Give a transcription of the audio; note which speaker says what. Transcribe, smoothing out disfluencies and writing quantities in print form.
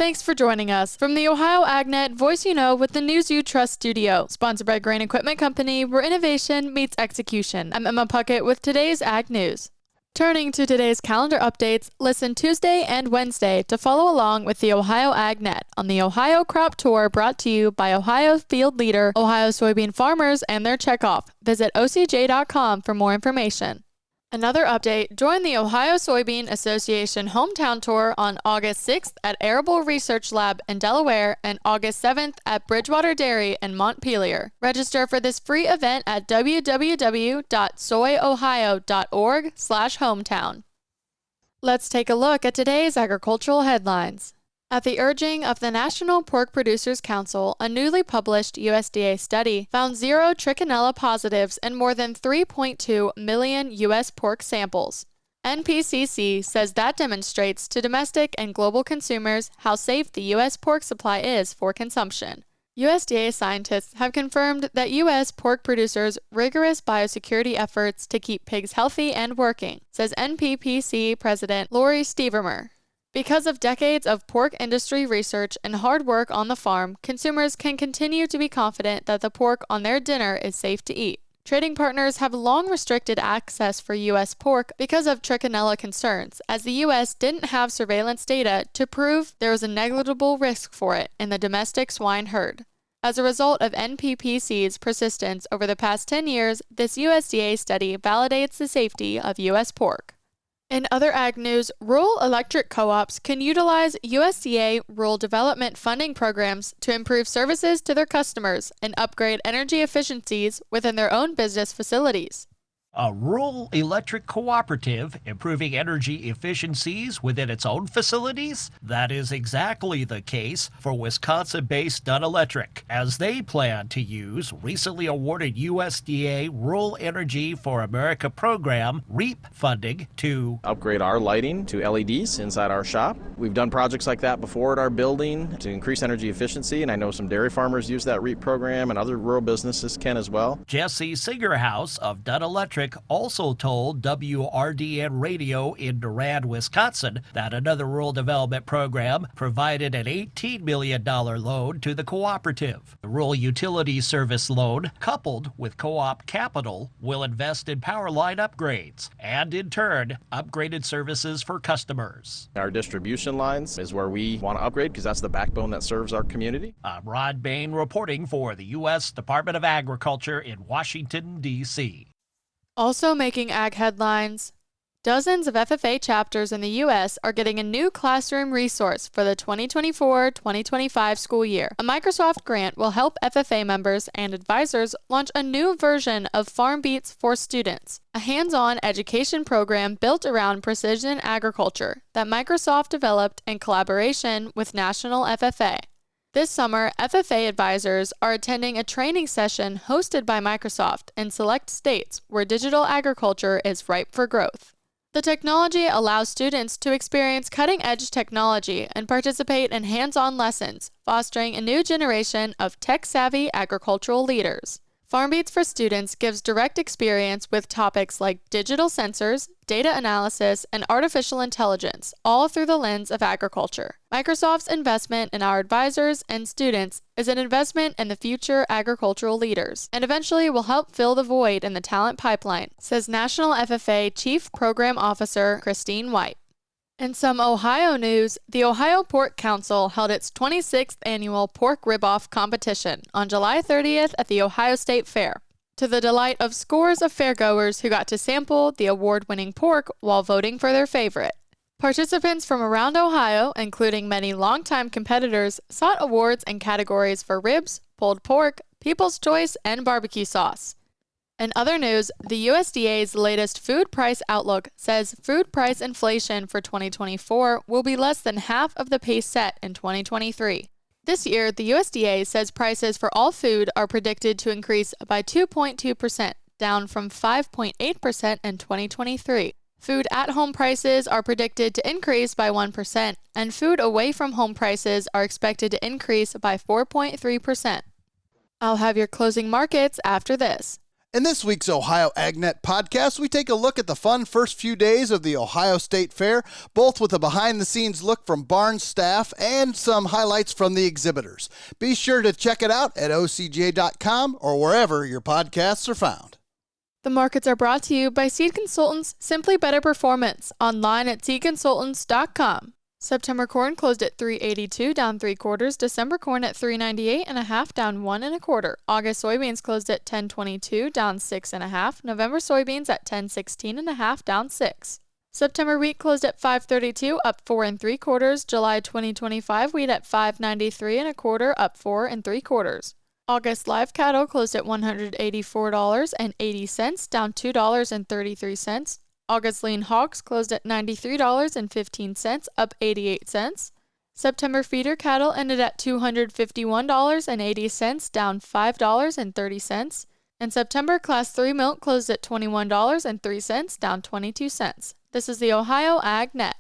Speaker 1: Thanks for joining us from the Ohio AgNet Voice You Know with the News You Trust studio, sponsored by Grain Equipment Company, where innovation meets execution. I'm Emma Puckett with today's Ag News. Turning to today's calendar updates, listen Tuesday and Wednesday to follow along with the Ohio AgNet on the Ohio Crop Tour brought to you by Ohio Field Leader, Ohio soybean farmers, and their checkoff. Visit ocj.com for more information. Another update, join the Ohio Soybean Association Hometown Tour on August 6th at Arable Research Lab in Delaware and August 7th at Bridgewater Dairy in Montpelier. Register for this free event at www.soyohio.org/hometown. Let's take a look at today's agricultural headlines. At the urging of the National Pork Producers Council, a newly published USDA study found 0 trichinella positives in more than 3.2 million U.S. pork samples. NPCC says that demonstrates to domestic and global consumers how safe the U.S. pork supply is for consumption. USDA scientists have confirmed that U.S. pork producers' rigorous biosecurity efforts to keep pigs healthy and working, says NPPC President Lori Stevermer. Because of decades of pork industry research and hard work on the farm, consumers can continue to be confident that the pork on their dinner is safe to eat. Trading partners have long restricted access for U.S. pork because of trichinella concerns, as the U.S. didn't have surveillance data to prove there was a negligible risk for it in the domestic swine herd. As a result of NPPC's persistence over the past 10 years, this USDA study validates the safety of U.S. pork. In other ag news, rural electric co-ops can utilize USDA rural development funding programs to improve services to their customers and upgrade energy efficiencies within their own business facilities.
Speaker 2: A rural electric cooperative improving energy efficiencies within its own facilities? That is exactly the case for Wisconsin-based Dunn Electric, as they plan to use recently awarded USDA Rural Energy for America program REAP funding to
Speaker 3: upgrade our lighting to LEDs inside our shop. We've done projects like that before at our building to increase energy efficiency, and I know some dairy farmers use that REAP program, and other rural businesses can as well.
Speaker 2: Jesse Singerhouse of Dunn Electric also told WRDN Radio in Durand, Wisconsin, that another rural development program provided an $18 million loan to the cooperative. The rural utility service loan, coupled with co-op capital, will invest in power line upgrades and, in turn, upgraded services for customers.
Speaker 3: Our distribution lines is where we want to upgrade because that's the backbone that serves our community.
Speaker 2: I'm Rod Bain reporting for the U.S. Department of Agriculture in Washington, D.C.
Speaker 1: Also making ag headlines, dozens of FFA chapters in the U.S. are getting a new classroom resource for the 2024-2025 school year. A Microsoft grant will help FFA members and advisors launch a new version of FarmBeats for Students, a hands-on education program built around precision agriculture that Microsoft developed in collaboration with National FFA. This summer, FFA advisors are attending a training session hosted by Microsoft in select states where digital agriculture is ripe for growth. The technology allows students to experience cutting-edge technology and participate in hands-on lessons, fostering a new generation of tech-savvy agricultural leaders. FarmBeats for Students gives direct experience with topics like digital sensors, data analysis, and artificial intelligence, all through the lens of agriculture. Microsoft's investment in our advisors and students is an investment in the future agricultural leaders, and eventually will help fill the void in the talent pipeline, says National FFA Chief Program Officer Christine White. In some Ohio news, the Ohio Pork Council held its 26th annual pork rib-off competition on July 30th at the Ohio State Fair, to the delight of scores of fairgoers who got to sample the award-winning pork while voting for their favorite. Participants from around Ohio, including many longtime competitors, sought awards in categories for ribs, pulled pork, People's Choice, and barbecue sauce. In other news, the USDA's latest food price outlook says food price inflation for 2024 will be less than half of the pace set in 2023. This year, the USDA says prices for all food are predicted to increase by 2.2%, down from 5.8% in 2023. Food at-home prices are predicted to increase by 1%, and food away from home prices are expected to increase by 4.3%. I'll have your closing markets after this.
Speaker 4: In this week's Ohio AgNet podcast, we take a look at the fun first few days of the Ohio State Fair, both with a behind-the-scenes look from Barnes staff and some highlights from the exhibitors. Be sure to check it out at ocj.com or wherever your podcasts are found.
Speaker 1: The markets are brought to you by Seed Consultants, Simply Better Performance, online at seedconsultants.com. September corn closed at $3.82, down 3/4. December corn at $3.98.5, down 1 1/4. August soybeans closed at $10.22, down 6 1/2. November soybeans at $10.16.5, down 6. September wheat closed at $5.32, up 4 3/4. July 2025 wheat at $5.93 1/4, up 4 3/4. August live cattle closed at $184.80, down $2.33. August lean hogs closed at $93.15, up 88 cents. September feeder cattle ended at $251.80, down $5.30. And September Class 3 milk closed at $21.03, down 22 cents. This is the Ohio Ag Net.